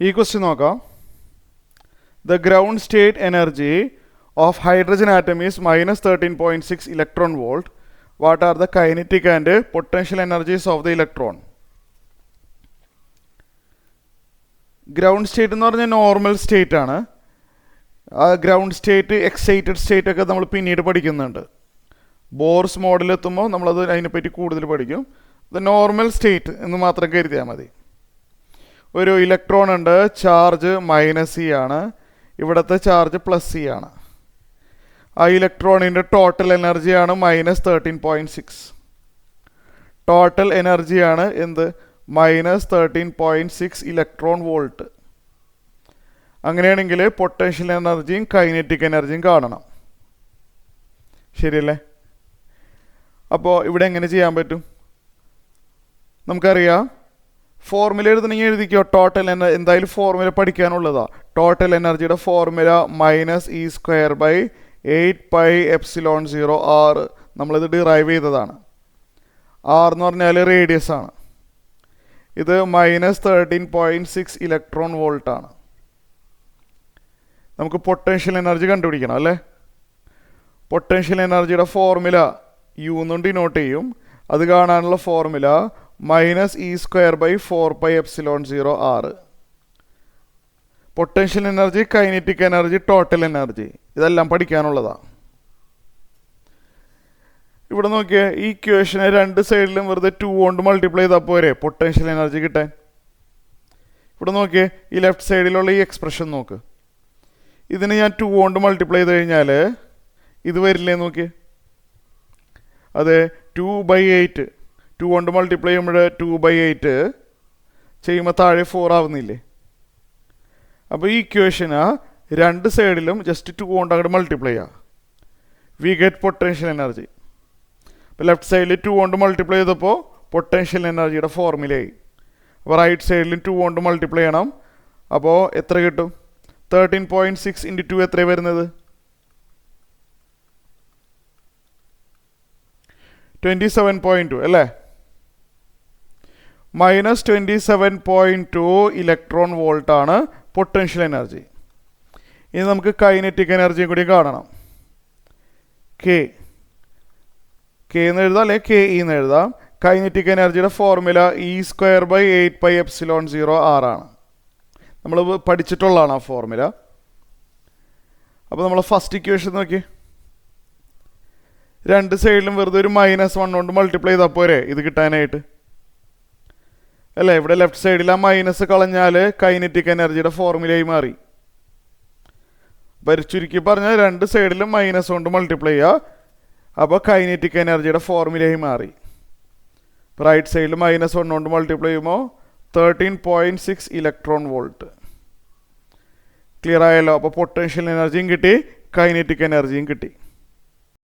ഈ ക്വസ്റ്റ്യൻ നോക്കാം. The ground state energy of hydrogen atom is -13.6 electron volt. What are the kinetic and potential energies of the electron? Ground state എന്ന് പറഞ്ഞാൽ normal state ആണ്. ആ ground state, excited state ഒക്കെ നമ്മൾ പിന്നീട് പഠിക്കുന്നുണ്ട്. ബോർസ് മോഡൽ എത്തുമ്പോൾ നമ്മളത് അതിനെപ്പറ്റി കൂടുതൽ പഠിക്കും. ഇത് നോർമൽ സ്റ്റേറ്റ് എന്ന് മാത്രം കരുതിയാൽ മതി. ഒരു ഇലക്ട്രോൺ ഉണ്ട്, ചാർജ് -e ആണ്, ഇവിടുത്തെ ചാർജ് +e ആണ്. ആ ഇലക്ട്രോണിൻ്റെ ടോട്ടൽ എനർജിയാണ് -13.6. ടോട്ടൽ എനർജിയാണ് എന്ത്? -13.6 ഇലക്ട്രോൺ വോൾട്ട്. അങ്ങനെയാണെങ്കിൽ പൊട്ടൻഷ്യൽ എനർജിയും കൈനറ്റിക് എനർജിയും കാണണം. ശരിയല്ലേ? അപ്പോൾ ഇവിടെ എങ്ങനെ ചെയ്യാൻ പറ്റും? നമുക്കറിയാം, ഫോർമുല എഴുതണമെങ്കിൽ എഴുതിക്കോ. ടോട്ടൽ എന്തായാലും ഫോർമുല പഠിക്കാനുള്ളതാണ്. ടോട്ടൽ എനർജിയുടെ ഫോർമുല -e²/8πε0r. നമ്മളിത് ഡിറൈവ് ചെയ്തതാണ്. r എന്ന് പറഞ്ഞാൽ റേഡിയസ് ആണ്. ഇത് -13.6 ഇലക്ട്രോൺ വോൾട്ട് ആണ്. നമുക്ക് പൊട്ടൻഷ്യൽ എനർജി കണ്ടുപിടിക്കണം അല്ലേ? പൊട്ടൻഷ്യൽ എനർജിയുടെ ഫോർമുല u എന്നും ഡിനോട്ട് ചെയ്യും. അത് കാണാനുള്ള formula -e²/4πε0r. Potential energy, kinetic energy, total energy, ഇതെല്ലാം പഠിക്കാനുള്ളതാണ്. ഇവിടെ നോക്കിയേ, ഈ ഇക്വേഷനെ രണ്ട് സൈഡിലും വെറുതെ 2 കൊണ്ട് മൾട്ടിപ്ലൈ ചെയ്താൽ പോരെ പൊട്ടൻഷ്യൽ എനർജി കിട്ടാൻ? ഇവിടെ നോക്കിയേ, ഈ ലെഫ്റ്റ് സൈഡിലുള്ള ഈ എക്സ്പ്രഷൻ നോക്ക്. ഇതിന് ഞാൻ 2 കൊണ്ട് മൾട്ടിപ്ലൈ ചെയ്ത് കഴിഞ്ഞാൽ ഇത് വരില്ലേ? നോക്കിയേ, അതെ, 2/8. 2 കൊണ്ട് മൾട്ടിപ്ലൈ ചെയ്യുമ്പോൾ 2/8 ചെയ്യുമ്പോൾ താഴെ 4 ആവുന്നില്ലേ? അപ്പോൾ ഈ ഇക്വേഷന് രണ്ട് സൈഡിലും ജസ്റ്റ് 2 കൊണ്ട് അങ്ങോട്ട് മൾട്ടിപ്ലൈ ചെയ്യുക. We get potential energy. അപ്പോൾ ലെഫ്റ്റ് സൈഡിൽ 2 കൊണ്ട് മൾട്ടിപ്ലൈ ചെയ്തപ്പോൾ പൊട്ടൻഷ്യൽ എനർജിയുടെ ഫോർമുലയായി. അപ്പോൾ റൈറ്റ് സൈഡിലും 2 കൊണ്ട് മൾട്ടിപ്ലൈ ചെയ്യണം. അപ്പോൾ എത്ര കിട്ടും? 13.6 × 2 എത്രയാണ് വരുന്നത്? 27.2 അല്ലേ? -27.2 ഇലക്ട്രോൺ വോൾട്ട് ആണ് പൊട്ടൻഷ്യൽ എനർജി. ഇനി നമുക്ക് കൈനറ്റിക് എനർജിയും കൂടി കാണണം. കെ എന്ന് എഴുതാം, അല്ലെ കെ എന്ന് എഴുതാം. കൈനറ്റിക് എനർജിയുടെ ഫോർമുല e²/8πε0r ആണ്. നമ്മൾ പഠിച്ചിട്ടുള്ളതാണ് ആ ഫോർമുല. അപ്പോൾ നമ്മൾ ഫസ്റ്റ് ഇക്വേഷൻ നോക്കി, രണ്ട് സൈഡിലും വെറുതെ ഒരു -1 കൊണ്ട് മൾട്ടിപ്ലൈ ചെയ്താൽ പോരെ ഇത് കിട്ടാനായിട്ട് അല്ലേ? ഇവിടെ ലെഫ്റ്റ് സൈഡിൽ ആ മൈനസ് കളഞ്ഞാൽ കൈനറ്റിക് എനർജിയുടെ ഫോർമുലയായി മാറി. ചുരുക്കി പറഞ്ഞാൽ രണ്ട് സൈഡിലും -1 കൊണ്ട് മൾട്ടിപ്ലൈ ചെയ്യുക. അപ്പോൾ കൈനറ്റിക് എനർജിയുടെ ഫോർമുലയായി മാറി. റൈറ്റ് സൈഡിൽ -1 കൊണ്ട് മൾട്ടിപ്ലൈ ചെയ്യുമ്പോൾ 13.6 ഇലക്ട്രോൺ വോൾട്ട്. ക്ലിയർ ആയല്ലോ? അപ്പോൾ പൊട്ടൻഷ്യൽ എനർജിയും കിട്ടി, കൈനറ്റിക് എനർജിയും കിട്ടി.